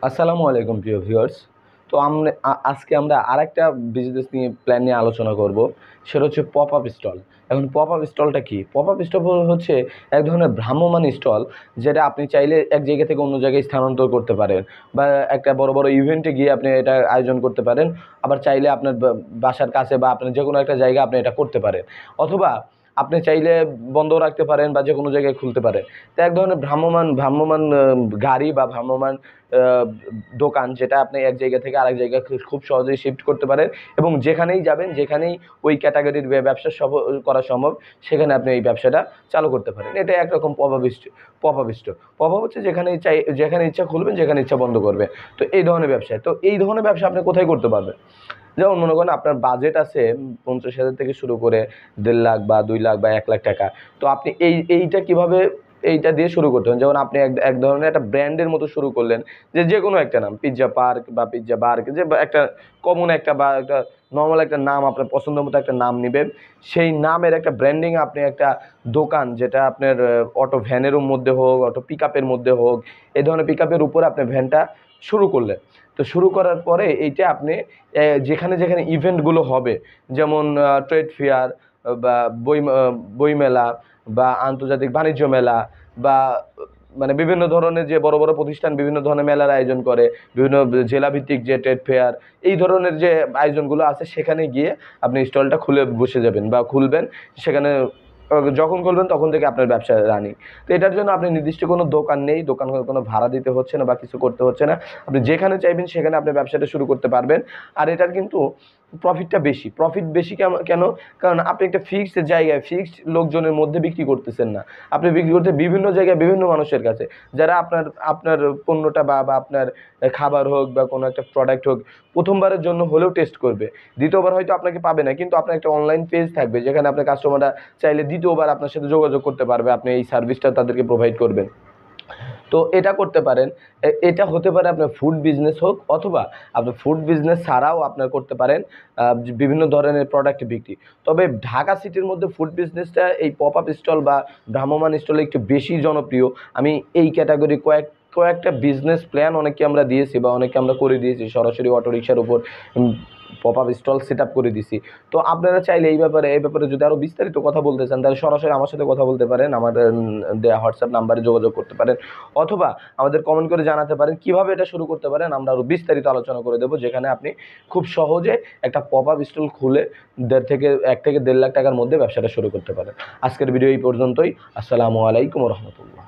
আসসালামু আলাইকুম প্রিয় ভিউয়ার্স। তো আজকে আমরা আরেকটা বিজনেস নিয়ে প্ল্যান নিয়ে আলোচনা করব। সেটা হচ্ছে পপ আপ স্টল। এখন পপ আপ স্টলটা কি? পপ আপ স্টল হচ্ছে এক ধরনের ভ্রাম্যমাণ স্টল, যেটা আপনি চাইলে এক জায়গা থেকে অন্য জায়গায় স্থানান্তর করতে পারেন, বা একটা বড় বড় ইভেন্টে গিয়ে আপনি এটা আয়োজন করতে পারেন। আবার চাইলে আপনার বাসার কাছে বা আপনার যে কোনো একটা জায়গায় আপনি এটা করতে পারেন, অথবা আপনি চাইলে বন্ধ রাখতে পারেন বা যে কোনো জায়গায় খুলতে পারেন। তো এক ধরনের ভ্রাম্যমাণ ভ্রাম্যমাণ গাড়ি বা ভ্রাম্যমাণ আহ, দোকান, যেটা আপনি এক জায়গা থেকে আরেক জায়গায় খুব সহজেই শিফট করতে পারেন, এবং যেখানেই যাবেন, যেখানেই ওই ক্যাটাগরির ব্যবসা করা সম্ভব, সেখানে আপনি এই ব্যবসাটা চালু করতে পারেন। এটা একরকম প্রভাবিষ্ট। প্রভাবিষ্ট প্রভাব হচ্ছে যেখানে ইচ্ছা খুলবেন, যেখানে ইচ্ছা বন্ধ করবেন। তো এই ধরনের ব্যবসা, এই ধরনের ব্যবসা আপনি কোথায় করতে পারবেন? যেমন মনে করেন আপনার বাজেট আছে 50,000 থেকে শুরু করে 1.5 লাখ বা 2 লাখ বা 1 লাখ টাকা। তো আপনি এইটা কিভাবে এইটা দিয়ে শুরু করতে হবে? যেমন আপনি এক এক ধরনের একটা ব্র্যান্ডের মতো শুরু করলেন, যে কোনো একটা নাম, পিৎজা পার্ক বা পিৎজা বার্গ, যে বা একটা কমন একটা বা একটা নর্মাল একটা নাম, আপনার পছন্দ মতো একটা নাম নেবেন। সেই নামের একটা ব্র্যান্ডিং আপনি একটা দোকান, যেটা আপনার অটো ভ্যানের মধ্যে হোক, অটো পিক আপের মধ্যে হোক, এই ধরনের পিক আপের উপরে আপনি ভ্যানটা শুরু করলেন। তো শুরু করার পরে এইটা আপনি যেখানে যেখানে ইভেন্টগুলো হবে, যেমন ট্রেড ফেয়ার বা বইমেলা বা আন্তর্জাতিক বাণিজ্য মেলা, বা মানে বিভিন্ন ধরনের যে বড় বড় প্রতিষ্ঠান বিভিন্ন ধরনের মেলার আয়োজন করে, বিভিন্ন জেলাভিত্তিক যে ট্রেড ফেয়ার, এই ধরনের যে আয়োজনগুলো আছে, সেখানে গিয়ে আপনি স্টলটা খুলে বসে যাবেন বা খুলবেন। সেখানে যখন খুলবেন তখন থেকে আপনার ব্যবসা রানিং। তো এটার জন্য আপনি নির্দিষ্ট কোনো দোকান নেই, দোকান কোনো ভাড়া দিতে হচ্ছে না বা কিছু করতে হচ্ছে না। আপনি যেখানে চাইবেন সেখানে আপনি ব্যবসাটা শুরু করতে পারবেন। আর এটার কিন্তু প্রফিট বেশি কেন? কারণ আপনি একটা ফিক্সড জায়গায় ফিক্সড লোকজনের মধ্যে বিক্রি করতেছেন না। আপনি বিক্রি করতে বিভিন্ন জায়গায় বিভিন্ন মানুষের কাছে, যারা আপনার আপনার পণ্যটা বা আপনার খাবার হোক বা কোনো একটা প্রোডাক্ট হোক, প্রথমবারের জন্য হলেও টেস্ট করবে। দ্বিতীয়বার হয়তো আপনাকে পাবে না, কিন্তু আপনার একটা অনলাইন পেজ থাকবে, যেখানে আপনার কাস্টমাররা চাইলে দ্বিতীয়বার আপনার সাথে যোগাযোগ করতে পারবে। আপনি এই সার্ভিসটা তাদেরকে প্রোভাইড করবেন। তো এটা করতে পারেন। এটা হতে পারে আপনার ফুড বিজনেস হোক, অথবা আপনার ফুড বিজনেস ছাড়াও আপনার করতে পারেন বিভিন্ন ধরনের প্রোডাক্ট বিক্রি। তবে ঢাকা সিটির মধ্যে ফুড বিজনেসটা এই পপ আপ স্টল বা ভ্রাম্যমাণ স্টলে একটু বেশি জনপ্রিয়। আমি এই ক্যাটাগরি কয়েকটা বিজনেস প্ল্যান অনেককে আমরা দিয়েছি বা অনেকে আমরা করে দিয়েছি, সরাসরি অটোরিকশার উপর pop up stall set up করে দিছি। তো আপনারা চাইলে এই ব্যাপারে যদি আরও বিস্তারিত কথা বলতে চান, তাহলে সরাসরি আমার সাথে কথা বলতে পারেন, আমাদের দেওয়া হোয়াটসঅ্যাপ নাম্বারে যোগাযোগ করতে পারেন, অথবা আমাদের কমেন্ট করে জানাতে পারেন কীভাবে এটা শুরু করতে পারেন। আমরা আরও বিস্তারিত আলোচনা করে দেবো, যেখানে আপনি খুব সহজে একটা পপ আপ স্টল খুলে 1 থেকে 1.5 লাখ টাকার মধ্যে ব্যবসাটা শুরু করতে পারেন। আজকের ভিডিও এই পর্যন্তই। আসসালামু আলাইকুম রহমতুল্লাহ।